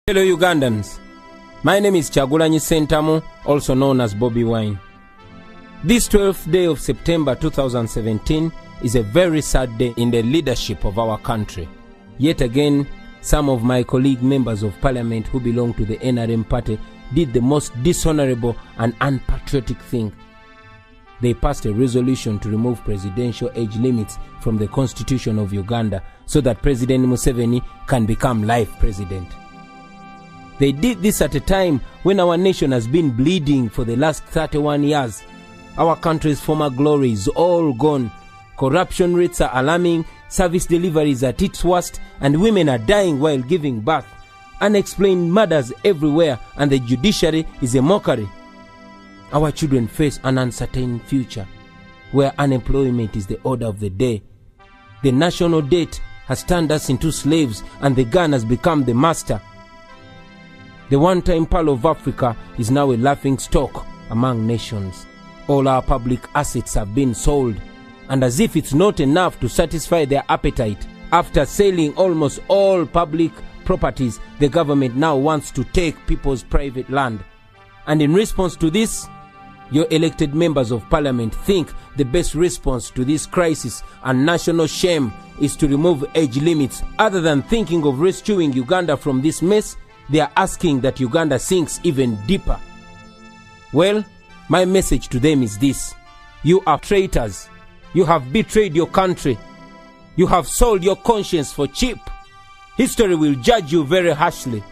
Hello Ugandans, my name is Kyagulanyi Ssentamu, also known as Bobby Wine. This 12th day of September 2017 is a very sad day in the leadership of our country. Yet again, some of my colleague members of parliament who belong to the NRM party did the most dishonorable and unpatriotic thing. They passed a resolution to remove presidential age limits from the constitution of Uganda so that President Museveni can become life president. They did this at a time when our nation has been bleeding for the last 31 years. Our country's former glory is all gone. Corruption rates are alarming, service deliveries at its worst, and women are dying while giving birth. Unexplained murders everywhere, and the judiciary is a mockery. Our children face an uncertain future, where unemployment is the order of the day. The national debt has turned us into slaves, and the gun has become the master. The one-time Pearl of Africa is now a laughing stock among nations. All our public assets have been sold, and as if it's not enough to satisfy their appetite, after selling almost all public properties, the government now wants to take people's private land. And in response to this, your elected members of parliament think the best response to this crisis and national shame is to remove age limits. Other than thinking of rescuing Uganda from this mess, they are asking that Uganda sinks even deeper. Well, my message to them is this: you are traitors. You have betrayed your country. You have sold your conscience for cheap. History will judge you very harshly.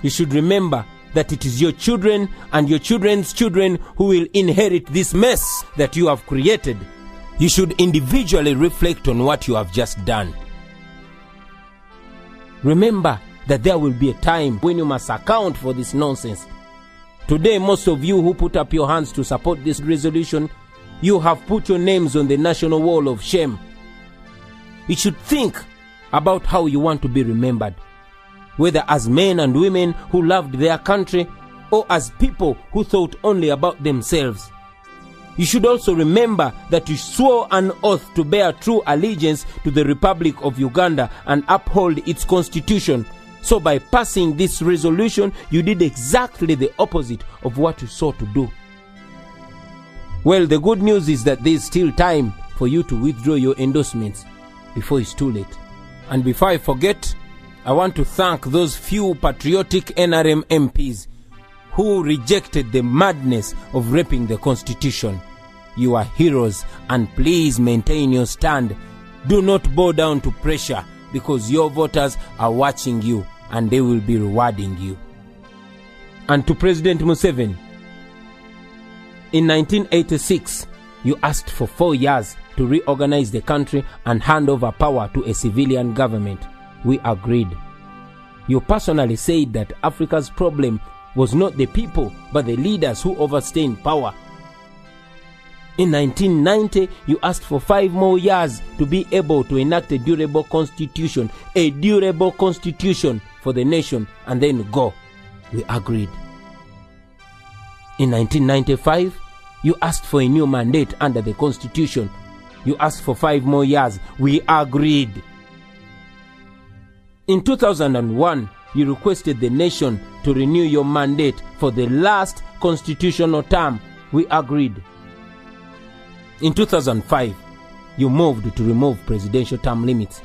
You should remember that it is your children and your children's children who will inherit this mess that you have created. You should individually reflect on what you have just done. Remember that there will be a time when you must account for this nonsense. Today, most of you who put up your hands to support this resolution, you have put your names on the national wall of shame. You should think about how you want to be remembered, whether as men and women who loved their country or as people who thought only about themselves. You should also remember that you swore an oath to bear true allegiance to the Republic of Uganda and uphold its constitution. So by passing this resolution, you did exactly the opposite of what you sought to do. Well, the good news is that there is still time for you to withdraw your endorsements before it's too late. And before I forget, I want to thank those few patriotic NRM MPs who rejected the madness of raping the Constitution. You are heroes, and please maintain your stand. Do not bow down to pressure, because your voters are watching you and they will be rewarding you. And to President Museveni, in 1986, you asked for 4 years to reorganize the country and hand over power to a civilian government. We agreed. You personally said that Africa's problem was not the people, but the leaders who overstay in power. In 1990, you asked for 5 more years to be able to enact a durable constitution for the nation, and then go. We agreed. In 1995, you asked for a new mandate under the constitution. You asked for 5 more years. We agreed. In 2001, you requested the nation to renew your mandate for the last constitutional term. We agreed. In 2005, you moved to remove presidential term limits.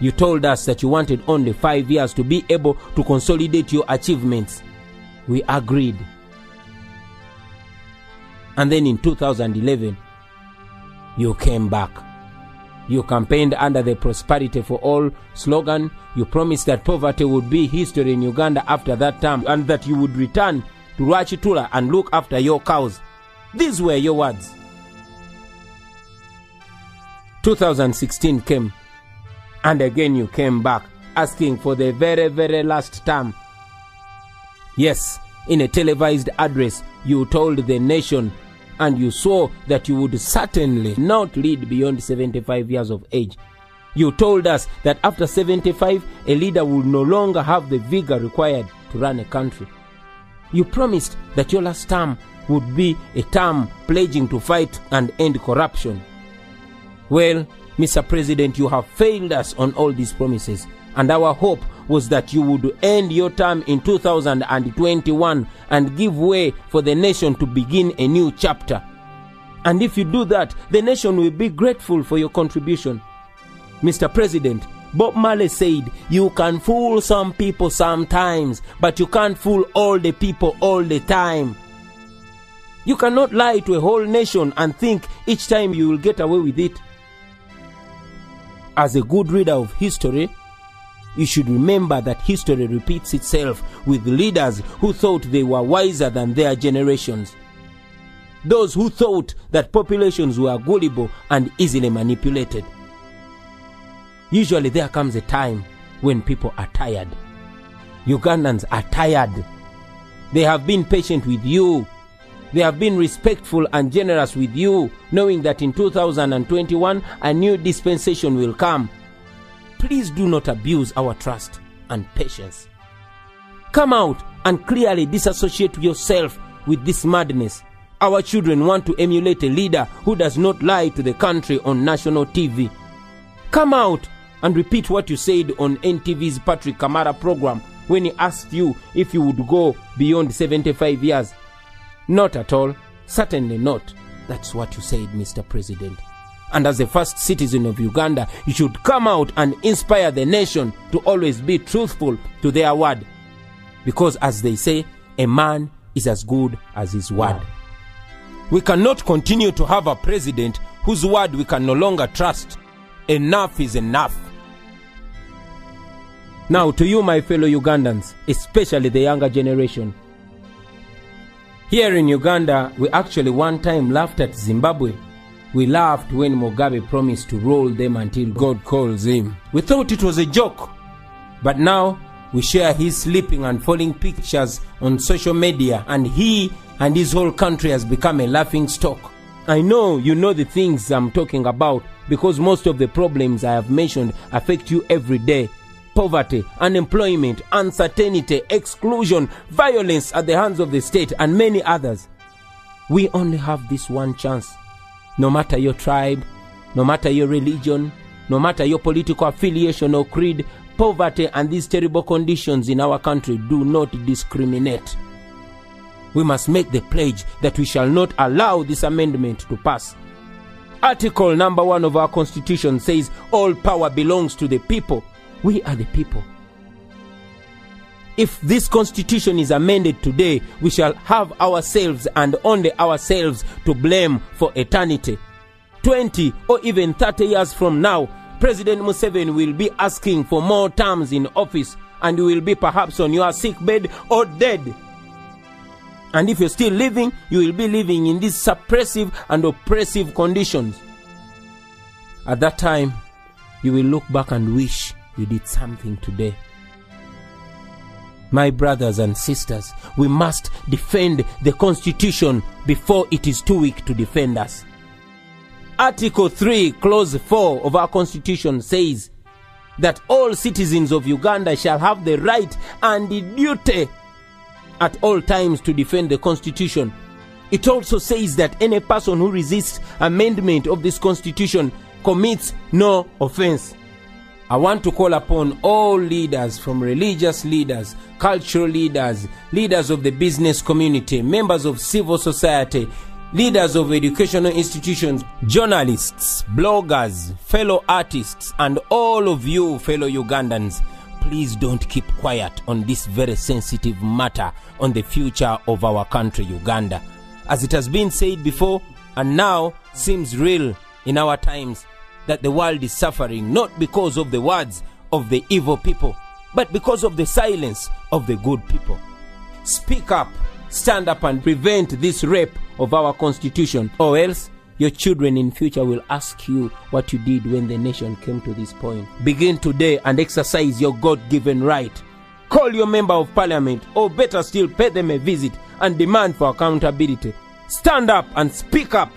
You told us that you wanted only 5 years to be able to consolidate your achievements. We agreed. And then in 2011, you came back. You campaigned under the Prosperity for All slogan. You promised that poverty would be history in Uganda after that term, and that you would return to Rwachitula and look after your cows. These were your words. 2016 came, and again you came back, asking for the very, very last term. Yes, in a televised address, you told the nation and you swore that you would certainly not lead beyond 75 years of age. You told us that after 75, a leader would no longer have the vigor required to run a country. You promised that your last term would be a term pledging to fight and end corruption. Well, Mr. President, you have failed us on all these promises, and our hope was that you would end your term in 2021 and give way for the nation to begin a new chapter. And if you do that, the nation will be grateful for your contribution. Mr. President, Bob Marley said, you can fool some people sometimes, but you can't fool all the people all the time. You cannot lie to a whole nation and think each time you will get away with it. As a good reader of history, you should remember that history repeats itself with leaders who thought they were wiser than their generations. Those who thought that populations were gullible and easily manipulated. Usually there comes a time when people are tired. Ugandans are tired. They have been patient with you. They have been respectful and generous with you, knowing that in 2021 a new dispensation will come. Please do not abuse our trust and patience. Come out and clearly disassociate yourself with this madness. Our children want to emulate a leader who does not lie to the country on national TV. Come out and repeat what you said on NTV's Patrick Kamara program when he asked you if you would go beyond 75 years. Not at all. Certainly not. That's what you said, Mr. President. And as the first citizen of Uganda, you should come out and inspire the nation to always be truthful to their word. Because as they say, a man is as good as his word. We cannot continue to have a president whose word we can no longer trust. Enough is enough. Now to you, my fellow Ugandans, especially the younger generation. Here in Uganda, we actually one time laughed at Zimbabwe. We laughed when Mugabe promised to roll them until God calls him. We thought it was a joke. But now, we share his sleeping and falling pictures on social media, and he and his whole country has become a laughing stock. I know you know the things I'm talking about, because most of the problems I have mentioned affect you every day. Poverty, unemployment, uncertainty, exclusion, violence at the hands of the state, and many others. We only have this one chance. No matter your tribe, no matter your religion, no matter your political affiliation or creed, poverty and these terrible conditions in our country do not discriminate. We must make the pledge that we shall not allow this amendment to pass. Article number 1 of our Constitution says all power belongs to the people. We are the people. If this constitution is amended today, we shall have ourselves and only ourselves to blame for eternity. 20 or even 30 years from now, President Museveni will be asking for more terms in office, and you will be perhaps on your sick bed or dead. And if you're still living, you will be living in these suppressive and oppressive conditions. At that time, you will look back and wish you did something today. My brothers and sisters, we must defend the Constitution before it is too weak to defend us. Article 3, Clause 4 of our Constitution says that all citizens of Uganda shall have the right and the duty at all times to defend the Constitution. It also says that any person who resists amendment of this Constitution commits no offense. I want to call upon all leaders, from religious leaders, cultural leaders, leaders of the business community, members of civil society, leaders of educational institutions, journalists, bloggers, fellow artists, and all of you fellow Ugandans. Please don't keep quiet on this very sensitive matter on the future of our country, Uganda. As it has been said before, and now seems real in our times, that the world is suffering not because of the words of the evil people, but because of the silence of the good people. Speak up, stand up, and prevent this rape of our Constitution, or else your children in future will ask you what you did when the nation came to this point. Begin today and exercise your God-given right. Call your member of parliament, or better still, pay them a visit and demand for accountability. Stand up and speak up.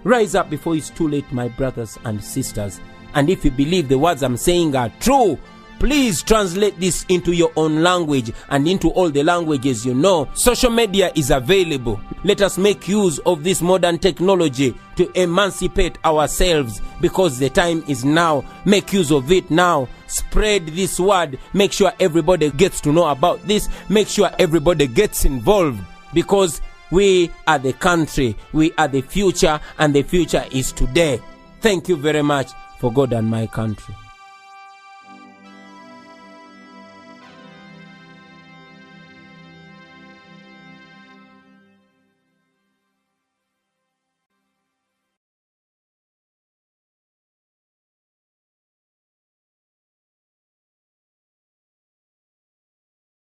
Rise up before it's too late, my brothers and sisters. And if you believe the words I'm saying are true, Please translate this into your own language and into all the languages you know. Social media is available. Let us make use of this modern technology to emancipate ourselves, because the time is now. Make use of it now. Spread this word. Make sure everybody gets to know about this. Make sure everybody gets involved, because we are the country, we are the future, and the future is today. Thank you very much. For God and my country.